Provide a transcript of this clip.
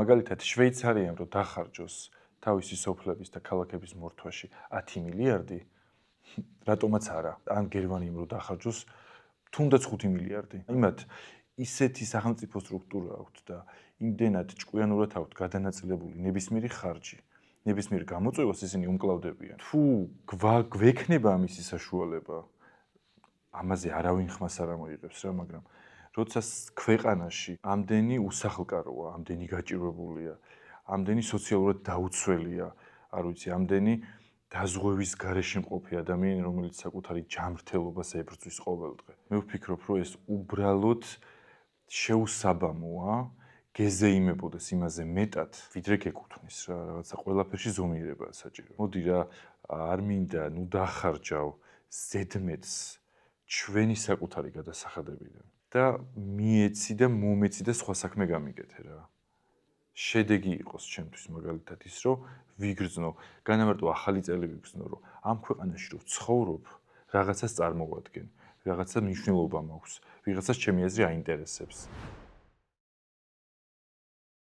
მაგალითად შვეიცარიამ რო დახარჯოს თავისი სოფლების და ქალაქების მორთვაში 10 მილიარდი, რატომაც არა. ან გერმანიამ რო დახარჯოს თუნდაც 5 მილიარდი. იმათ ისეთი სახელმწიფო სტრუქტურა აქვთ და იმდენად ჭკვიანურად აქვთ გადანაწილებული ნებისმიერი ხარჯი, ნებისმიერ გამოწვევას ისინი უმკლავდებიან. თუ გვექნება ამისი საშუალება, ამაზე არავინ ხმას არ ამოიღებს რა, მაგრამ როცა ქვეყანაში ამდენი უსახლკაროა, ამდენი გაჭირვებულია, ამდენი სოციალურად დაუცველია, არ ვიცი, ამდენი დაზღვევის გარეშე მყოფი ადამიანი, რომელიც საკუთარი ჯანმრთელობას ებრძვის ყოველდღე. მე ვფიქრობ, რომ ეს უბრალოდ შეუსაბამოა, გეზეიმებოდეს იმაზე მეტად, ვიდრე გეკუთვნის რა, რაღაცა ყველაფერში ზომიერებაა საჭირო. მოდი რა, არ მინდა, ნუ დახარჯავ ზედმეტს ჩვენი საკუთარი გადასახადებიდან და მიეცი და მომეცი და სხვა საქმე გამიგეთე რა. შედეგი იყოს ჩემთვის მაგალითად ის, რომ ვიგრძნო, განამარტო ახალი წელი ვიგრძნო, რომ ამ ქვეყანაში რო ვცხოვრობ, რაღაცას წარმოვადგენ, რაღაცა მნიშვნელობა მაქვს, ვიღაცას ჩემი აზრი აინტერესებს.